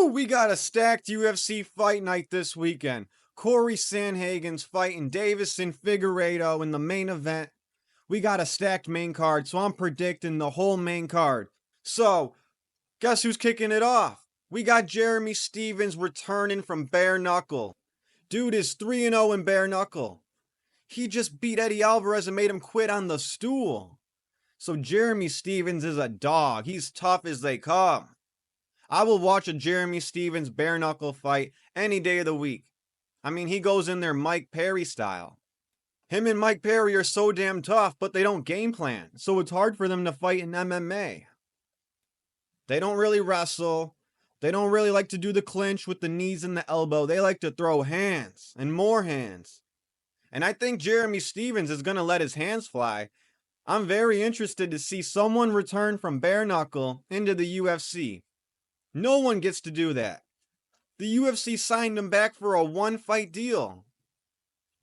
Woo! We got a stacked UFC fight night this weekend. Cory Sandhagen's fighting Davison Figueiredo in the main event. We got a stacked main card, so I'm predicting the whole main card. So, guess who's kicking it off? We got Jeremy Stephens returning from bare knuckle. Dude is 3-0 in bare knuckle. He just beat Eddie Alvarez and made him quit on the stool. So Jeremy Stephens is a dog. He's tough as they come. I will watch a Jeremy Stephens bare knuckle fight any day of the week. I mean, he goes in there Mike Perry style. Him and Mike Perry are so damn tough, but they don't game plan, so it's hard for them to fight in MMA. They don't really wrestle. They don't really like to do the clinch with the knees and the elbow. They like to throw hands and more hands. And I think Jeremy Stephens is going to let his hands fly. I'm very interested to see someone return from bare knuckle into the UFC. No one gets to do that. The UFC signed him back for a one-fight deal.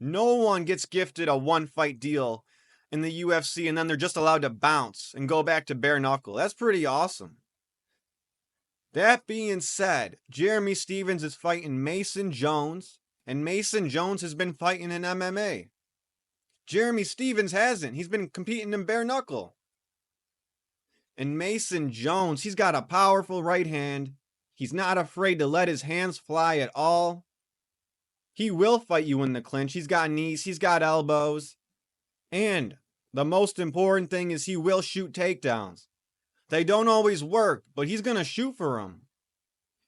No one gets gifted a one-fight deal in the UFC and then they're just allowed to bounce and go back to bare knuckle. That's pretty awesome. That being said, Jeremy Stephens is fighting Mason Jones, and Mason Jones has been fighting in MMA. Jeremy Stephens hasn't. He's been competing in bare knuckle. And Mason Jones, he's got a powerful right hand. He's not afraid to let his hands fly at all. He will fight you in the clinch. He's got knees, he's got elbows. And the most important thing is he will shoot takedowns. They don't always work, but he's going to shoot for them.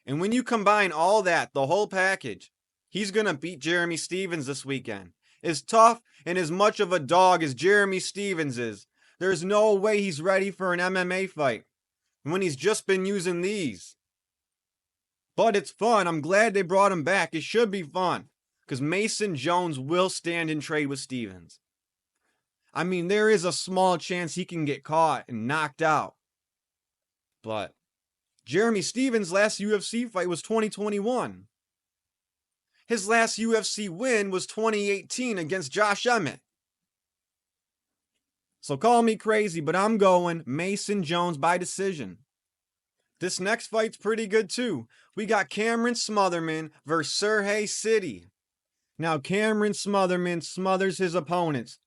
And when you combine all that, the whole package, he's going to beat Jeremy Stephens this weekend. As tough and as much of a dog as Jeremy Stephens is, there's no way he's ready for an MMA fight when he's just been using these. But it's fun. I'm glad they brought him back. It should be fun because Mason Jones will stand and trade with Stephens. I mean, there is a small chance he can get caught and knocked out. But Jeremy Stephens' last UFC fight was 2021. His last UFC win was 2018 against Josh Emmett. So call me crazy, but I'm going Mason Jones by decision. This next fight's pretty good too. We got Cameron Smotherman versus Sidey. Now Cameron Smotherman smothers his opponents.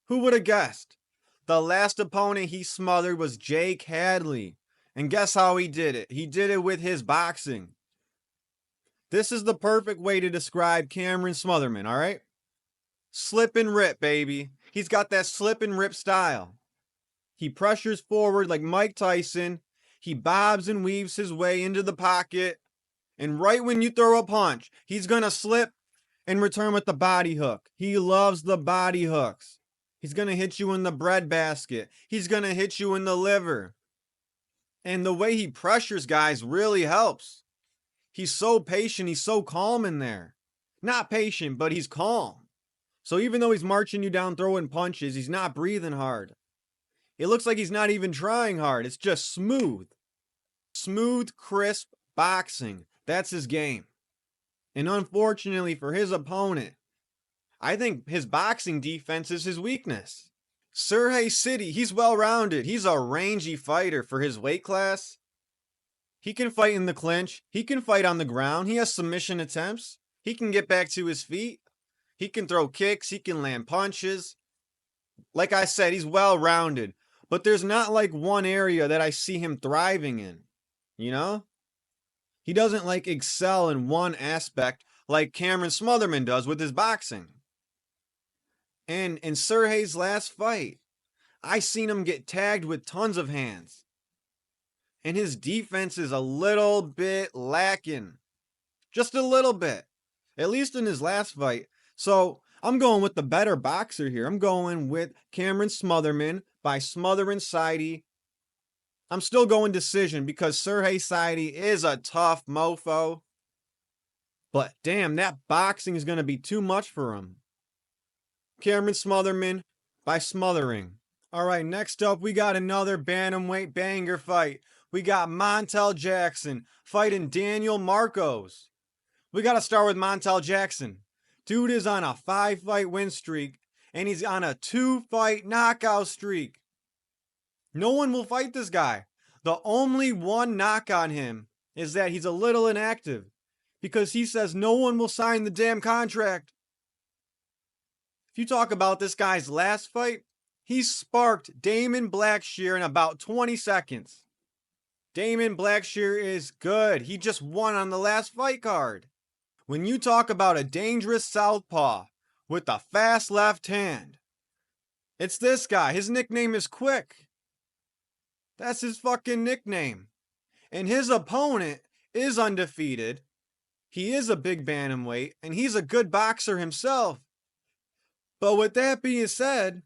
Who would have guessed? The last opponent he smothered was Jake Hadley. And guess how he did it? He did it with his boxing. This is the perfect way to describe Cameron Smotherman, alright? Slip and rip, baby. He's got that slip and rip style. He pressures forward like Mike Tyson. He bobs and weaves his way into the pocket. And right when you throw a punch, he's going to slip and return with the body hook. He loves the body hooks. He's going to hit you in the breadbasket. He's going to hit you in the liver. And the way he pressures guys really helps. He's so patient. He's so calm in there. Not patient, but he's calm. So even though he's marching you down throwing punches, he's not breathing hard. It looks like he's not even trying hard. It's just smooth. Smooth, crisp boxing. That's his game. And unfortunately for his opponent, I think his boxing defense is his weakness. Sidey, he's well-rounded. He's a rangy fighter for his weight class. He can fight in the clinch. He can fight on the ground. He has submission attempts. He can get back to his feet. He can throw kicks. He can land punches. Like I said, he's well-rounded. But there's not like one area that I see him thriving in. You know? He doesn't like excel in one aspect like Cameron Smotherman does with his boxing. And in Sidey's last fight, I seen him get tagged with tons of hands. And his defense is a little bit lacking. Just a little bit. At least in his last fight. So I'm going with the better boxer here. I'm going with Cameron Smotherman by smothering Sidey. I'm still going decision because Sidey is a tough mofo. But damn, that boxing is going to be too much for him. Cameron Smotherman by smothering. Alright, next up we got another bantamweight banger fight. We got Montel Jackson fighting Daniel Marcos. We got to start with Montel Jackson. Dude is on a 5-fight win streak, and he's on a 2-fight knockout streak. No one will fight this guy. The only one knock on him is that he's a little inactive because he says no one will sign the damn contract. If you talk about this guy's last fight, he sparked Damon Blackshear in about 20 seconds. Damon Blackshear is good. He just won on the last fight card. When you talk about a dangerous southpaw with a fast left hand, it's this guy. His nickname is Quick. That's his fucking nickname. And his opponent is undefeated. He is a big bantamweight, and he's a good boxer himself. But with that being said,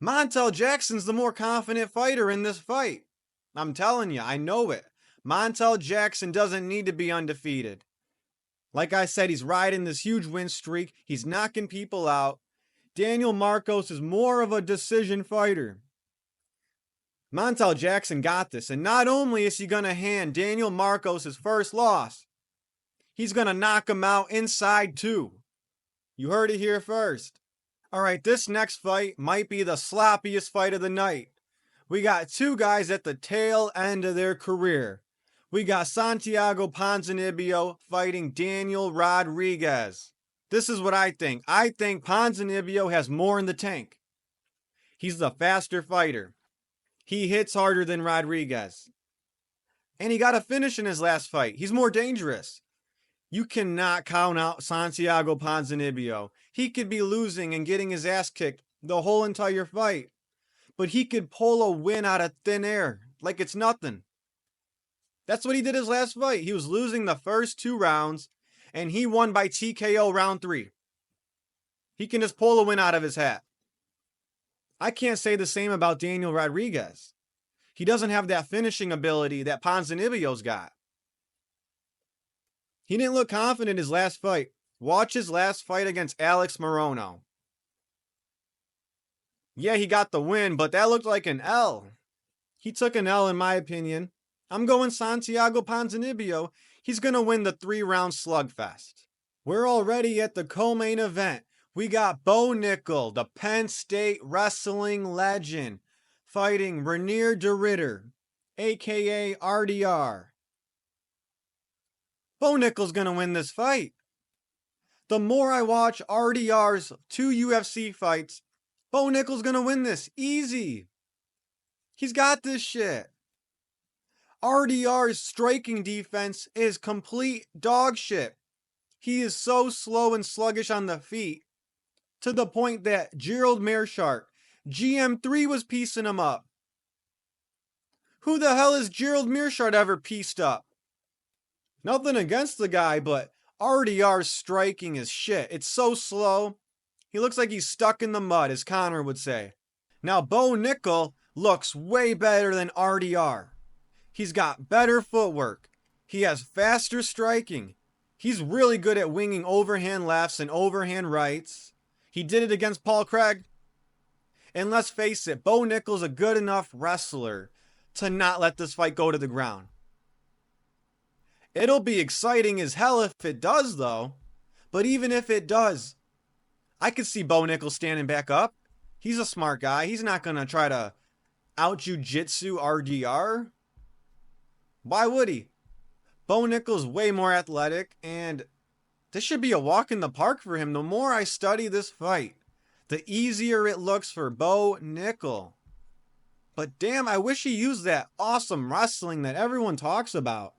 Montel Jackson's the more confident fighter in this fight. I'm telling you, I know it. Montel Jackson doesn't need to be undefeated. Like I said, he's riding this huge win streak. He's knocking people out. Daniel Marcos is more of a decision fighter. Montel Jackson got this, and not only is he going to hand Daniel Marcos his first loss, he's going to knock him out inside too. You heard it here first. Alright, this next fight might be the sloppiest fight of the night. We got two guys at the tail end of their career. We got Santiago Ponzinibbio fighting Daniel Rodríguez. This is what I think. I think Ponzinibbio has more in the tank. He's the faster fighter. He hits harder than Rodríguez. And he got a finish in his last fight. He's more dangerous. You cannot count out Santiago Ponzinibbio. He could be losing and getting his ass kicked the whole entire fight. But he could pull a win out of thin air like it's nothing. That's what he did his last fight. He was losing the first 2 rounds, and he won by TKO round 3. He can just pull a win out of his hat. I can't say the same about Daniel Rodríguez. He doesn't have that finishing ability that Ponzinibbio's got. He didn't look confident in his last fight. Watch his last fight against Alex Morono. Yeah, he got the win, but that looked like an L. He took an L in my opinion. I'm going Santiago Ponzinibbio. He's going to win the 3-round slugfest. We're already at the co-main event. We got Bo Nickal, the Penn State wrestling legend, fighting Reinier de Ridder, aka RDR. Bo Nickal's going to win this fight. The more I watch RDR's 2 UFC fights, Bo Nickal's going to win this. Easy. He's got this shit. RDR's striking defense is complete dog shit. He is so slow and sluggish on the feet, to the point that Gerald Meerschaert, GM3, was piecing him up. Who the hell has Gerald Meerschaert ever pieced up? Nothing against the guy, but RDR's striking is shit. It's so slow. He looks like he's stuck in the mud, as Connor would say. Now, Bo Nickal looks way better than RDR. He's got better footwork. He has faster striking. He's really good at winging overhand lefts and overhand rights. He did it against Paul Craig. And let's face it, Bo Nickal's a good enough wrestler to not let this fight go to the ground. It'll be exciting as hell if it does, though. But even if it does, I could see Bo Nickal standing back up. He's a smart guy. He's not going to try to out-jiu-jitsu RDR. Why would he? Bo Nickal's way more athletic, and this should be a walk in the park for him. The more I study this fight, the easier it looks for Bo Nickal. But damn, I wish he used that awesome wrestling that everyone talks about.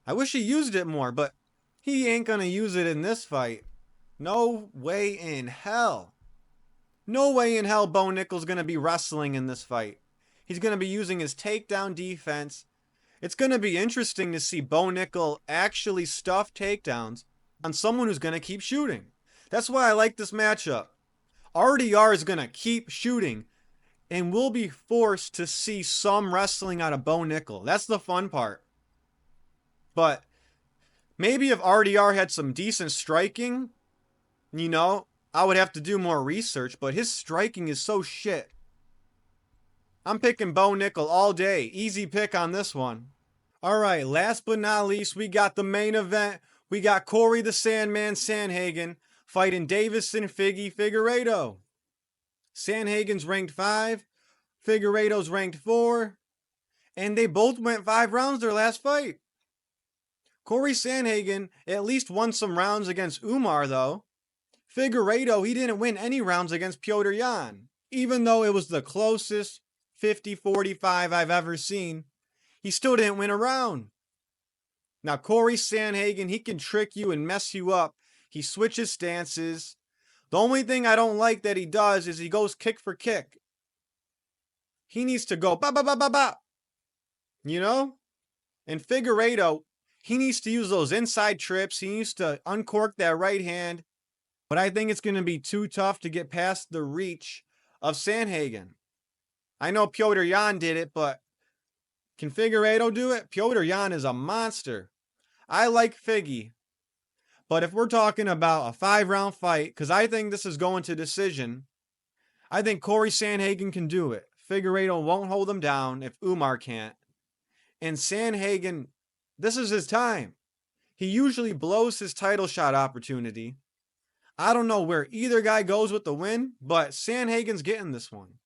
I wish he used it more, but he ain't gonna use it in this fight. No way in hell. No way in hell Bo Nickal's gonna be wrestling in this fight. He's gonna be using his takedown defense. It's gonna be interesting to see Bo Nickal actually stuff takedowns on someone who's gonna keep shooting. That's why I like this matchup. RDR is gonna keep shooting, and we'll be forced to see some wrestling out of Bo Nickal. That's the fun part. But maybe if RDR had some decent striking, I would have to do more research, but his striking is so shit. I'm picking Bo Nickal all day. Easy pick on this one. Alright, last but not least, we got the main event. We got Cory the Sandman Sandhagen fighting Deiveson Figueiredo. Sandhagen's ranked 5. Figueiredo's ranked 4. And they both went 5 rounds their last fight. Cory Sandhagen at least won some rounds against Umar, though. Figueiredo, he didn't win any rounds against Petr Yan. Even though it was the closest 50-45 I've ever seen, he still didn't win a round. Now, Cory Sandhagen, he can trick you and mess you up. He switches stances. The only thing I don't like that he does is he goes kick for kick. He needs to go ba ba ba ba ba. You know? And Figueiredo, he needs to use those inside trips. He needs to uncork that right hand. But I think it's going to be too tough to get past the reach of Sandhagen. I know Petr Yan did it, but can Figueiredo do it? Petr Yan is a monster. I like Figgy. But if we're talking about a 5-round fight, because I think this is going to decision, I think Cory Sandhagen can do it. Figueiredo won't hold him down if Umar can't. And Sandhagen, this is his time. He usually blows his title shot opportunity. I don't know where either guy goes with the win, but Sandhagen's getting this one.